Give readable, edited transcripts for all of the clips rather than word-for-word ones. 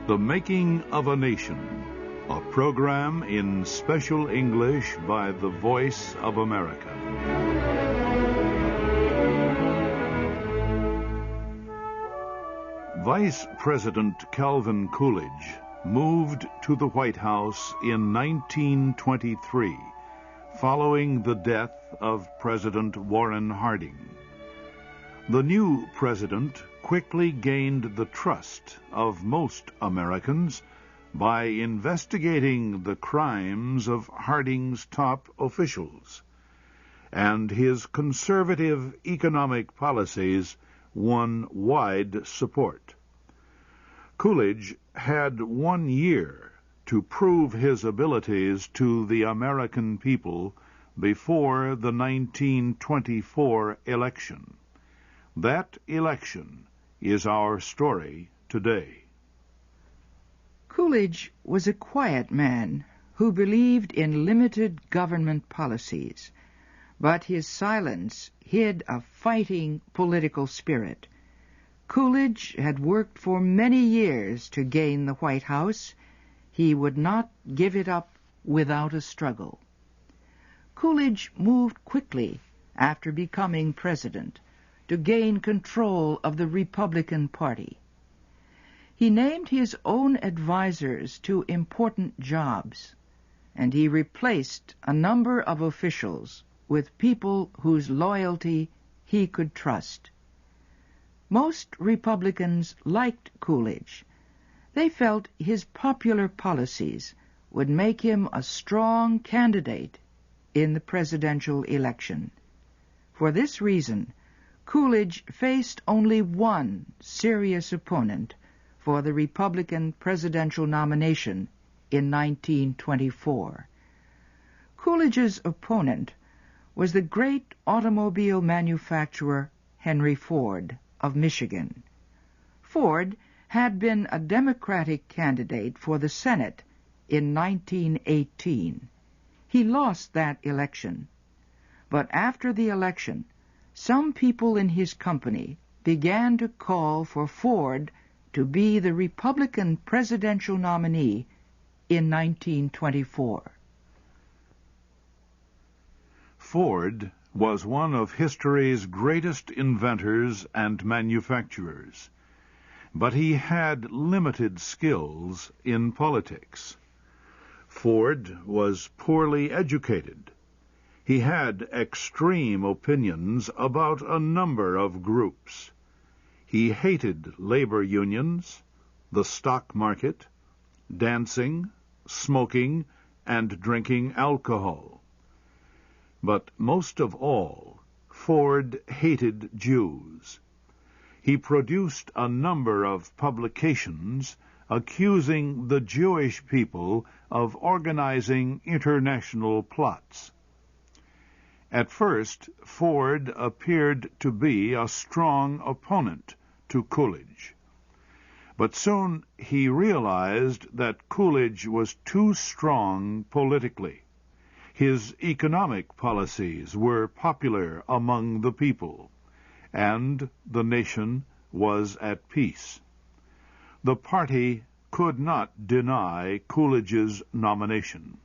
The Making of a Nation, a program in special English by the Voice of America. Vice President Calvin Coolidge moved to the White House in 1923, following the death of President Warren Harding. The new president quickly gained the trust of most Americans by investigating the crimes of Harding's top officials, and his conservative economic policies won wide support. Coolidge had 1 year to prove his abilities to the American people before the 1924 election. That election is our story today. Coolidge was a quiet man who believed in limited government policies, but his silence hid a fighting political spirit. Coolidge had worked for many years to gain the White House. He would not give it up without a struggle. Coolidge moved quickly after becoming president to gain control of the Republican Party. He named his own advisers to important jobs, and he replaced a number of officials with people whose loyalty he could trust. Most Republicans liked Coolidge. They felt his popular policies would make him a strong candidate in the presidential election. For this reason, Coolidge faced only one serious opponent for the Republican presidential nomination in 1924. Coolidge's opponent was the great automobile manufacturer Henry Ford of Michigan. Ford had been a Democratic candidate for the Senate in 1918. He lost that election, but after the election, some people in his company began to call for Ford to be the Republican presidential nominee in 1924. Ford was one of history's greatest inventors and manufacturers, but he had limited skills in politics. Ford was poorly educated. He had extreme opinions about a number of groups. He hated labor unions, the stock market, dancing, smoking, and drinking alcohol. But most of all, Ford hated Jews. He produced a number of publications accusing the Jewish people of organizing international plots. At first, Ford appeared to be a strong opponent to Coolidge. But soon he realized that Coolidge was too strong politically. His economic policies were popular among the people, and the nation was at peace. The party could not deny Coolidge's nomination.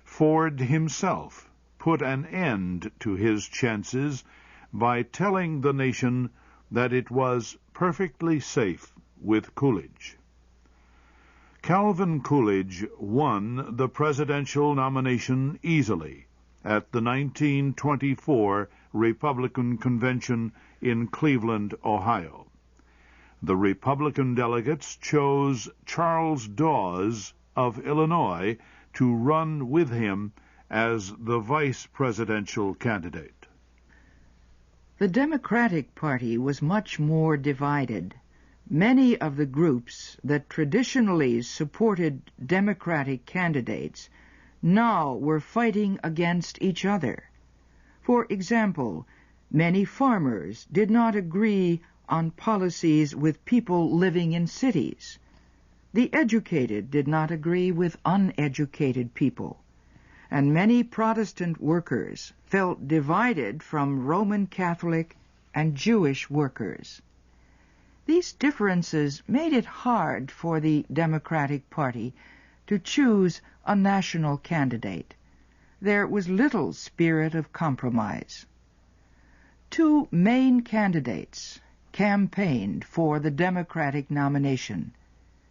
Ford himself put an end to his chances by telling the nation that it was perfectly safe with Coolidge. Calvin Coolidge won the presidential nomination easily at the 1924 Republican Convention in Cleveland, Ohio. The Republican delegates chose Charles Dawes of Illinois to run with him as the vice presidential candidate. The Democratic Party was much more divided. Many of the groups that traditionally supported Democratic candidates now were fighting against each other. For example, many farmers did not agree on policies with people living in cities. The educated did not agree with uneducated people, and many Protestant workers felt divided from Roman Catholic and Jewish workers. These differences made it hard for the Democratic Party to choose a national candidate. There was little spirit of compromise. Two main candidates campaigned for the Democratic nomination.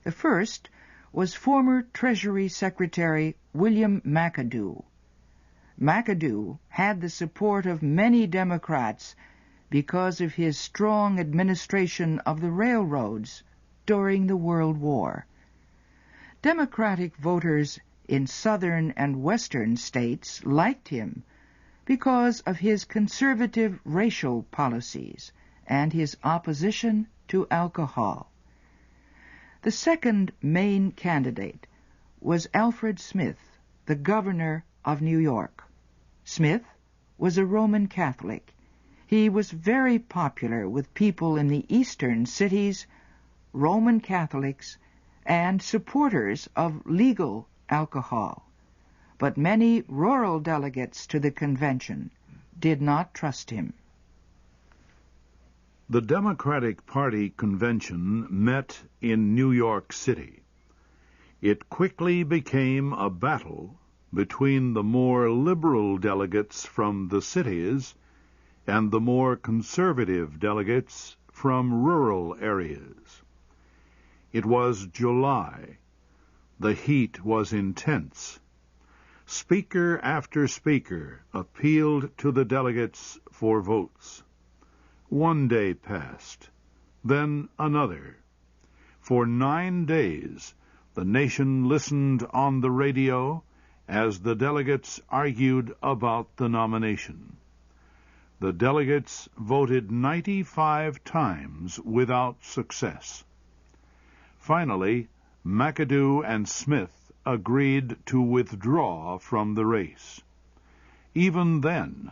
The first was former Treasury Secretary William McAdoo. McAdoo had the support of many Democrats because of his strong administration of the railroads during the World War. Democratic voters in southern and western states liked him because of his conservative racial policies and his opposition to alcohol. The second main candidate was Alfred Smith, the governor of New York. Smith was a Roman Catholic. He was very popular with people in the eastern cities, Roman Catholics, and supporters of legal alcohol. But many rural delegates to the convention did not trust him. The Democratic Party convention met in New York City. It quickly became a battle between the more liberal delegates from the cities and the more conservative delegates from rural areas. It was July. The heat was intense. Speaker after speaker appealed to the delegates for votes. One day passed, then another. For 9 days, the nation listened on the radio as the delegates argued about the nomination. The delegates voted 95 times without success. Finally, McAdoo and Smith agreed to withdraw from the race. Even then,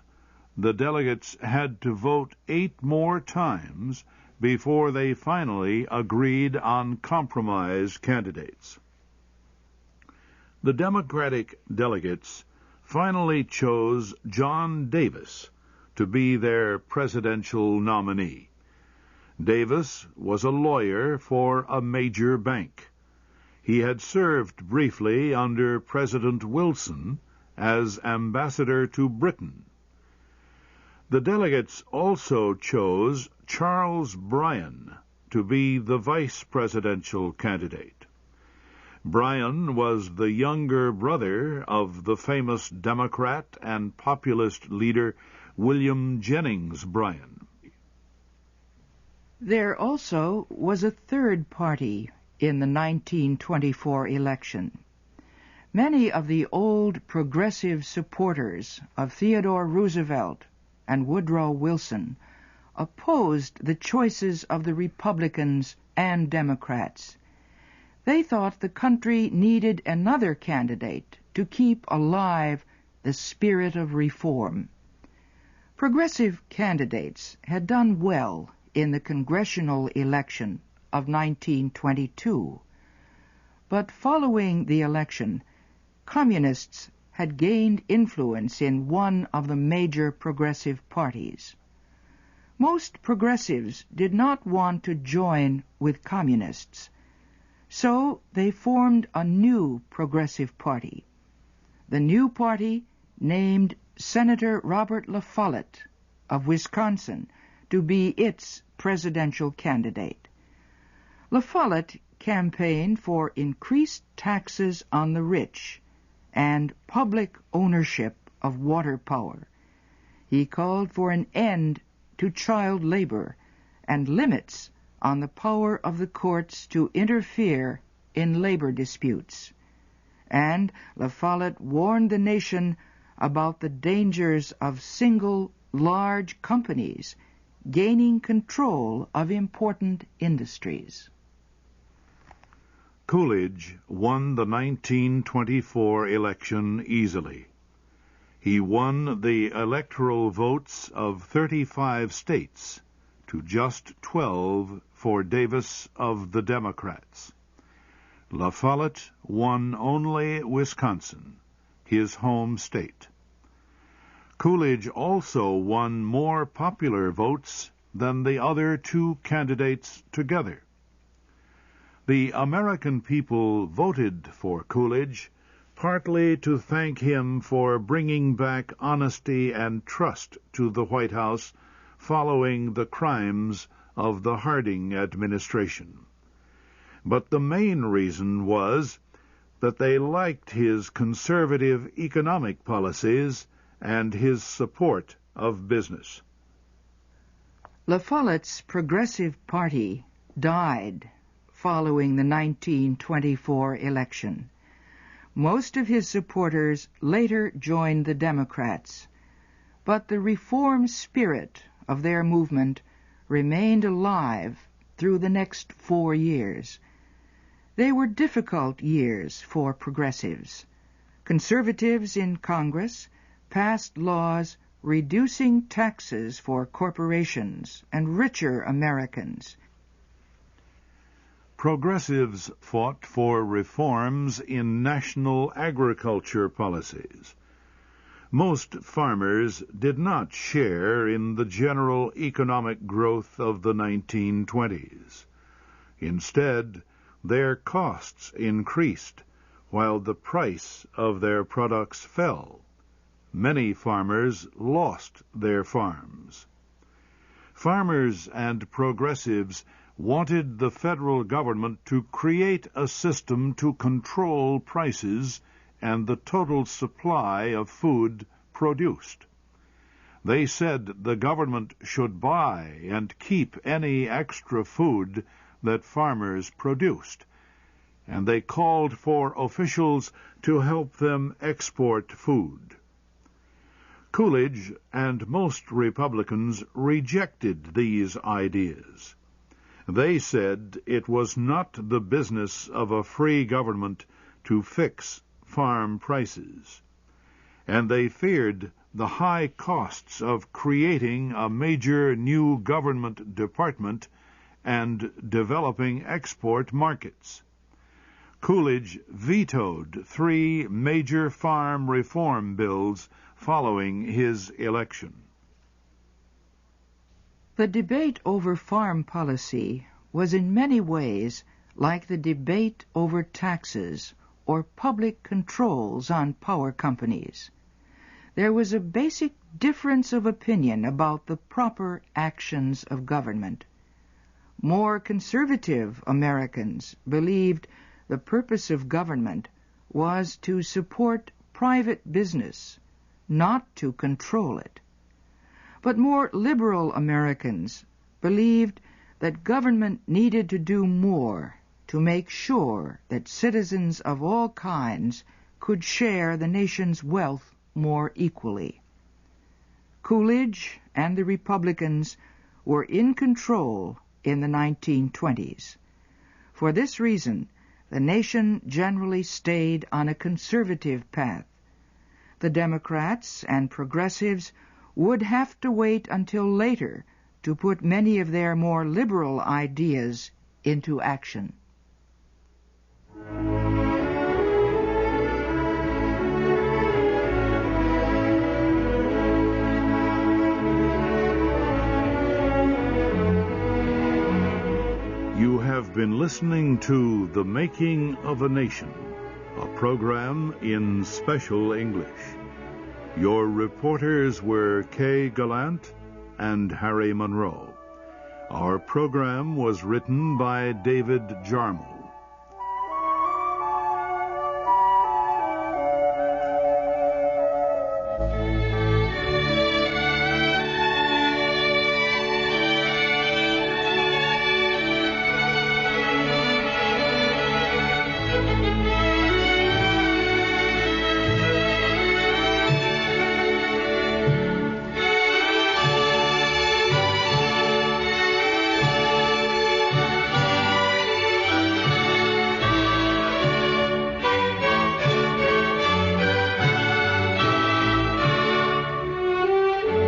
the delegates had to vote 8 more times before they finally agreed on compromise candidates. The Democratic delegates finally chose John Davis to be their presidential nominee. Davis was a lawyer for a major bank. He had served briefly under President Wilson as ambassador to Britain. The delegates also chose Charles Bryan to be the vice presidential candidate. Bryan was the younger brother of the famous Democrat and populist leader William Jennings Bryan. There also was a third party in the 1924 election. Many of the old progressive supporters of Theodore Roosevelt and Woodrow Wilson opposed the choices of the Republicans and Democrats. They thought the country needed another candidate to keep alive the spirit of reform. Progressive candidates had done well in the congressional election of 1922, but following the election, communists had gained influence in one of the major progressive parties. Most progressives did not want to join with communists, so they formed a new progressive party. The new party named Senator Robert La Follette of Wisconsin to be its presidential candidate. La Follette campaigned for increased taxes on the rich and public ownership of water power. He called for an end to child labor and limits on the power of the courts to interfere in labor disputes. And La Follette warned the nation about the dangers of single large companies gaining control of important industries. Coolidge won the 1924 election easily. He won the electoral votes of 35 states to just 12 for Davis of the Democrats. La Follette won only Wisconsin, his home state. Coolidge also won more popular votes than the other two candidates together. The American people voted for Coolidge partly to thank him for bringing back honesty and trust to the White House following the crimes of the Harding administration. But the main reason was that they liked his conservative economic policies and his support of business. La Follett's Progressive Party died following the 1924 election. Most of his supporters later joined the Democrats, but the reform spirit of their movement remained alive through the next 4 years. They were difficult years for progressives. Conservatives in Congress passed laws reducing taxes for corporations and richer Americans. Progressives fought for reforms in national agriculture policies. Most farmers did not share in the general economic growth of the 1920s. Instead, their costs increased while the price of their products fell. Many farmers lost their farms. Farmers and progressives wanted the federal government to create a system to control prices and the total supply of food produced. They said the government should buy and keep any extra food that farmers produced, and they called for officials to help them export food. Coolidge and most Republicans rejected these ideas. They said it was not the business of a free government to fix farm prices, and they feared the high costs of creating a major new government department and developing export markets. Coolidge vetoed 3 major farm reform bills following his election. The debate over farm policy was in many ways like the debate over taxes or public controls on power companies. There was a basic difference of opinion about the proper actions of government. More conservative Americans believed the purpose of government was to support private business, not to control it. But more liberal Americans believed that government needed to do more to make sure that citizens of all kinds could share the nation's wealth more equally. Coolidge and the Republicans were in control in the 1920s. For this reason, the nation generally stayed on a conservative path. The Democrats and progressives would have to wait until later to put many of their more liberal ideas into action. You have been listening to The Making of a Nation, a program in special English. Your reporters were Kay Gallant and Harry Monroe. Our program was written by David Jarmel.